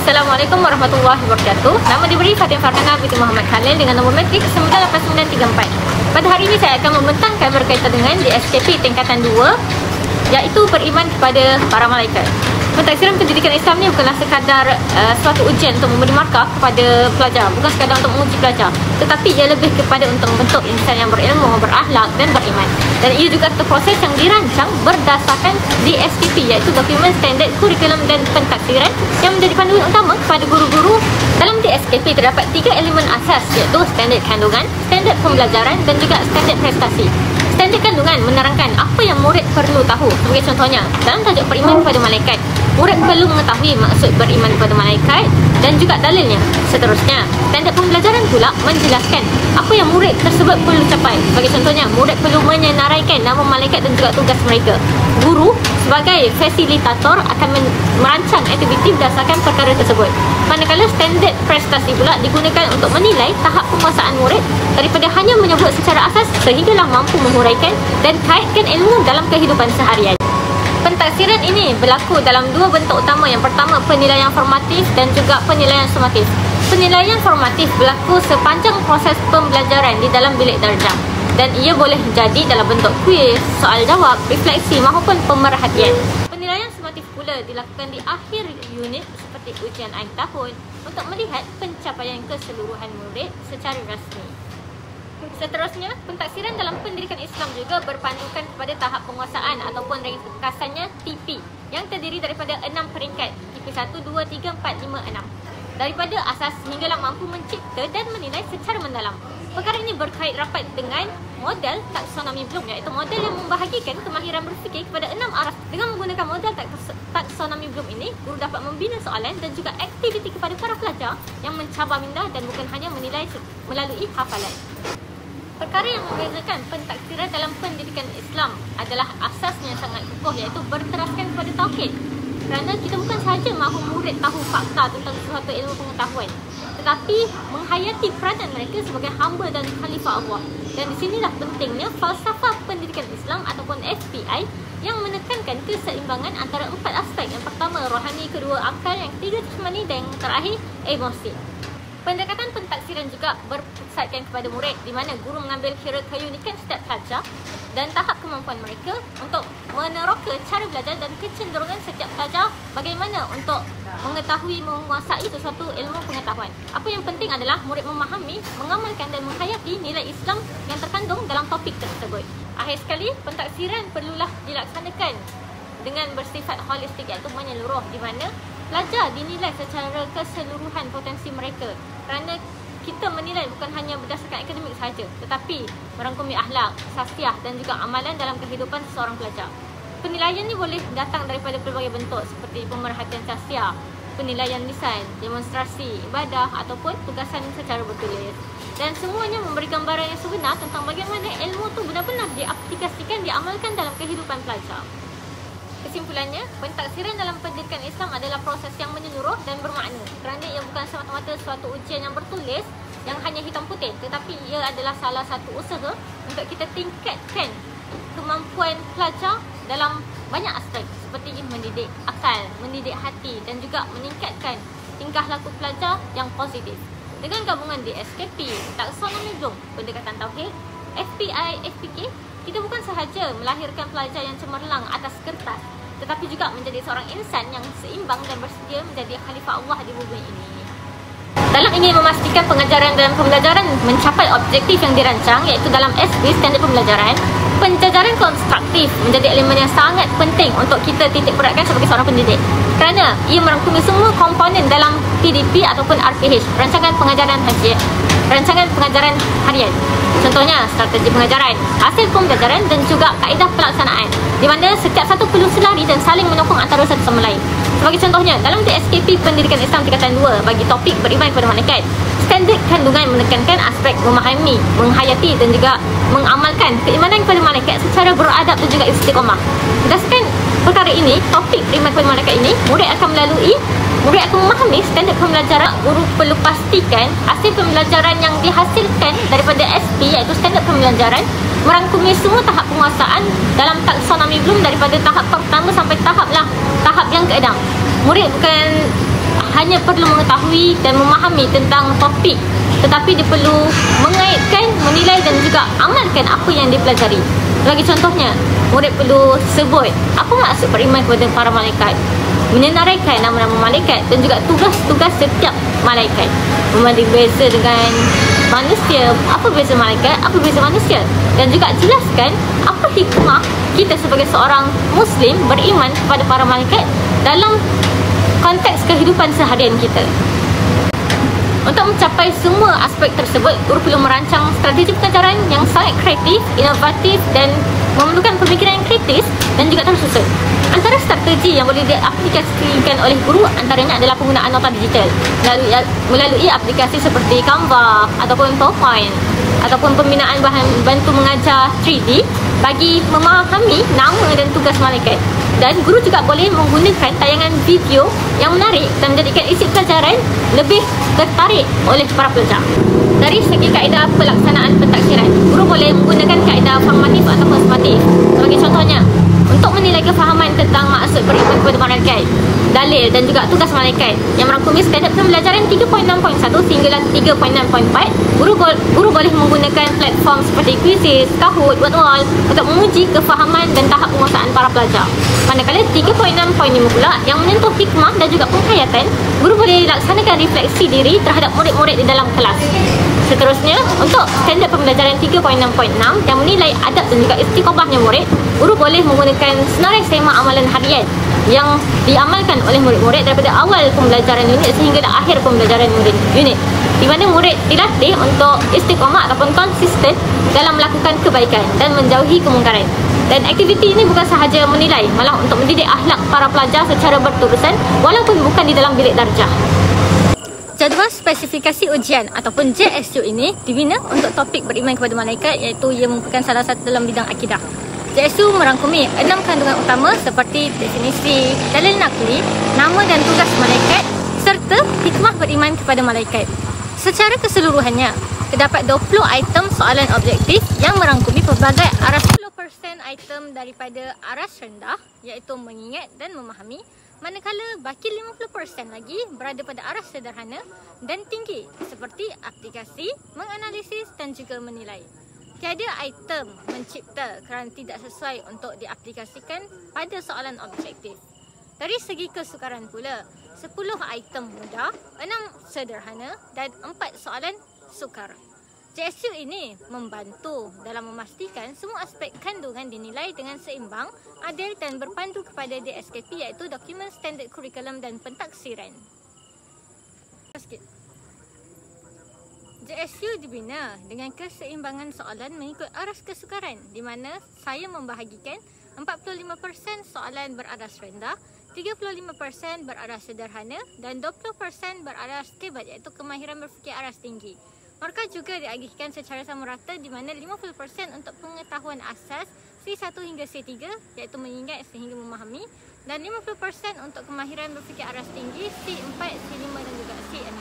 Assalamualaikum warahmatullahi wabarakatuh. Nama diberi Fatin Farhana binti Muhammad Khalil dengan nombor metrik 98934. Pada hari ini saya akan membentangkan berkaitan dengan DSKP tingkatan 2, iaitu beriman kepada para malaikat. Pentadbiran pendidikan Islam ni bukanlah sekadar suatu ujian untuk memberi markah kepada pelajar, bukan sekadar untuk menguji pelajar, tetapi ia lebih kepada untuk membentuk insan yang berilmu, berakhlak dan beriman. Dan ia juga satu proses yang dirancang berdasarkan DSKP, iaitu Dokumen Standard Kurikulum dan Pentadbiran, yang menjadi panduan utama kepada guru-guru. Dalam DSKP terdapat 3 elemen asas, iaitu standard kandungan, standard pembelajaran dan juga standard prestasi. Standard kandungan menerangkan apa yang murid perlu tahu. Sebagai contohnya, dalam tajuk beriman kepada malaikat, murid perlu mengetahui maksud beriman kepada malaikat dan juga dalilnya. Seterusnya, standard pembelajaran pula menjelaskan apa yang murid tersebut perlu capai. Sebagai contohnya, murid perlu menyenaraikan nama malaikat dan juga tugas mereka. Guru sebagai fasilitator akan merancang aktiviti berdasarkan perkara tersebut. Manakala standard prestasi pula digunakan untuk menilai tahap penguasaan murid daripada hanya menyebut secara asas sehinggalah mampu menguraikan dan kaitkan ilmu dalam kehidupan seharian. Pentadbiran ini berlaku dalam dua bentuk utama. Yang pertama, penilaian formatif dan juga penilaian sumatif. Penilaian formatif berlaku sepanjang proses pembelajaran di dalam bilik darjah, dan ia boleh jadi dalam bentuk kuis, soal jawab, refleksi maupun pemerhatian. Penilaian sumatif pula dilakukan di akhir unit seperti ujian akhir tahun untuk melihat pencapaian keseluruhan murid secara rasmi. Seterusnya, pentadbiran dalam pendidikan Islam juga berpandukan kepada tahap penguasaan ataupun ringkasannya TP, yang terdiri daripada 6 peringkat, TP 1, 2, 3, 4, 5, 6. Daripada asas hinggalah mampu mencipta dan menilai secara mendalam. Perkara ini berkait rapat dengan model taksonomi Bloom, iaitu model yang membahagikan kemahiran berfikir kepada 6 arah. Dengan menggunakan model taksonomi Bloom ini, guru dapat membina soalan dan juga aktiviti kepada para pelajar yang mencabar minda dan bukan hanya menilai melalui hafalan. Perkara yang membezakan pentadbiran dalam pendidikan Islam adalah asasnya sangat kukuh, iaitu berteraskan kepada tauhid. Kerana kita bukan sahaja mahu murid tahu fakta tentang suatu ilmu pengetahuan, tetapi menghayati peranan mereka sebagai hamba dan khalifah Allah. Dan di sinilah pentingnya falsafah pendidikan Islam ataupun FPI yang menekankan keseimbangan antara 4 aspek. Yang pertama rohani, kedua akal, yang ketiga jasmani dan yang terakhir emosi. Pendekatan pentadbiran juga berpusatkan kepada murid, di mana guru mengambil kira keunikan setiap pelajar dan tahap kemampuan mereka untuk meneroka cara belajar dan kecenderungan setiap pelajar bagaimana untuk mengetahui, menguasai sesuatu ilmu pengetahuan. Apa yang penting adalah murid memahami, mengamalkan dan menghayati nilai Islam yang terkandung dalam topik tersebut. Akhir sekali, pentadbiran perlulah dilaksanakan dengan bersifat holistik, iaitu menyeluruh, di mana pelajar dinilai secara keseluruhan potensi mereka. Kerana kita menilai bukan hanya berdasarkan akademik sahaja, tetapi merangkumi akhlak, sasiah dan juga amalan dalam kehidupan seseorang pelajar. Penilaian ini boleh datang daripada pelbagai bentuk seperti pemerhatian sasiah, penilaian lisan, demonstrasi, ibadah ataupun tugasan secara bertulis. Dan semuanya memberi gambaran yang sebenar tentang bagaimana ilmu itu benar-benar diaplikasikan, diamalkan dalam kehidupan pelajar. Kesimpulannya, pentadbiran dalam pendidikan Islam adalah proses yang menyeluruh dan bermakna, kerana ia bukan semata-mata suatu ujian yang bertulis yang hanya hitam putih, tetapi ia adalah salah satu usaha untuk kita tingkatkan kemampuan pelajar dalam banyak aspek, seperti mendidik akal, mendidik hati dan juga meningkatkan tingkah laku pelajar yang positif. Dengan gabungan DSKP, taksonomi Bloom, pendekatan tauhid, FPI, FPK, kita bukan sahaja melahirkan pelajar yang cemerlang atas kertas, tetapi juga menjadi seorang insan yang seimbang dan bersedia menjadi khalifah Allah di bumi ini. Dalam ingin memastikan pengajaran dan pembelajaran mencapai objektif yang dirancang, iaitu dalam SP, standard pembelajaran, penjajaran konstruktif menjadi elemen yang sangat penting untuk kita titik beratkan sebagai seorang pendidik. Kerana ia merangkumi semua komponen dalam PDP ataupun RPH, rancangan pengajaran harian, rancangan pengajaran harian. Contohnya, strategi pengajaran, hasil pembelajaran dan juga kaedah pelaksanaan, di mana setiap satu perlu selari dan saling menyokong antara satu sama lain. Sebagai contohnya, dalam DSKP Pendidikan Islam tingkatan 2 bagi topik beriman kepada malaikat, standard kandungan menekankan aspek memahami, menghayati dan juga mengamalkan keimanan kepada malaikat secara beradab dan juga istiqamah. Berdasarkan perkara ini, topik beriman kepada malaikat ini, murid akan memahami standard pembelajaran. Guru perlu pastikan hasil pembelajaran yang dihasilkan daripada SP, iaitu standard pembelajaran, merangkumi semua tahap penguasaan dalam taksonomi Bloom daripada tahap pertama sampai tahap yang ke-6. Murid bukan hanya perlu mengetahui dan memahami tentang topik, tetapi dia perlu mengaitkan, menilai dan juga amalkan apa yang dia pelajari. Bagi contohnya, murid perlu sebut apa maksud beriman kepada para malaikat, menyenaraikan nama-nama malaikat dan juga tugas-tugas setiap malaikat. Membanding beza dengan manusia, apa beza malaikat, apa beza manusia, dan juga jelaskan apa hikmah kita sebagai seorang Muslim beriman kepada para malaikat dalam konteks kehidupan seharian kita. Untuk mencapai semua aspek tersebut, guru perlu merancang strategi pengajaran yang sangat kreatif, inovatif dan memerlukan pemikiran yang kritis dan juga tersusun. Antara strategi yang boleh diaplikasikan oleh guru antaranya adalah penggunaan nota digital melalui aplikasi seperti Canva ataupun PowerPoint, ataupun pembinaan bahan bantu mengajar 3D bagi memahami nama dan tugas malaikat. Dan guru juga boleh menggunakan tayangan video yang menarik dan menjadikan isi pelajaran lebih tertarik oleh para pelajar. Dari segi kaedah pelaksanaan pentaksiran, guru boleh menggunakan kaedah formatif ataupun sumatif. Sebagai contohnya, untuk menilai kefahaman tentang maksud beriman kepada malaikat, dalil dan juga tugas malaikat yang merangkumi standard pembelajaran 3.6.1 hingga 3.6.4, guru boleh menggunakan platform seperti Quizizz, Kahoot, Wordwall untuk menguji kefahaman dan tahap penguasaan para pelajar. Manakala 3.6.5 pula yang menyentuh hikmah dan juga penghayatan, guru boleh laksanakan refleksi diri terhadap murid-murid di dalam kelas. Seterusnya, untuk standard pembelajaran 3.6.6 yang menilai adab dan juga istiqamahnya murid, guru boleh menggunakan senarai sema amalan harian yang diamalkan oleh murid-murid daripada awal pembelajaran unit sehingga akhir pembelajaran unit, di mana murid dilatih untuk istiqamah ataupun konsisten dalam melakukan kebaikan dan menjauhi kemungkaran. Dan aktiviti ini bukan sahaja menilai, malah untuk mendidik akhlak para pelajar secara berterusan walaupun bukan di dalam bilik darjah. Jadual spesifikasi ujian ataupun JSU ini dibina untuk topik beriman kepada malaikat, iaitu ia merupakan salah satu dalam bidang akidah. JSU merangkumi 6 kandungan utama seperti definisi, dalil nakli, nama dan tugas malaikat serta hikmah beriman kepada malaikat. Secara keseluruhannya, terdapat 20 item soalan objektif yang merangkumi pelbagai aras 10% item daripada aras rendah, iaitu mengingat dan memahami, manakala baki 50% lagi berada pada aras sederhana dan tinggi seperti aplikasi, menganalisis dan juga menilai. Tiada item mencipta kerana tidak sesuai untuk diaplikasikan pada soalan objektif. Dari segi kesukaran pula, 10 item mudah, 6 sederhana dan 4 soalan sukar. JSU ini membantu dalam memastikan semua aspek kandungan dinilai dengan seimbang, adil dan berpandu kepada DSKP, iaitu Dokumen Standard Kurikulum dan Pentaksiran. JSU dibina dengan keseimbangan soalan mengikut aras kesukaran, di mana saya membahagikan 45% soalan beraras rendah, 35% beraras sederhana dan 20% beraras stable, iaitu kemahiran berfikir aras tinggi. Markah juga diagihkan secara sama rata, di mana 50% untuk pengetahuan asas C1 hingga C3, iaitu mengingat sehingga memahami, dan 50% untuk kemahiran berfikir aras tinggi C4, C5 dan juga C6.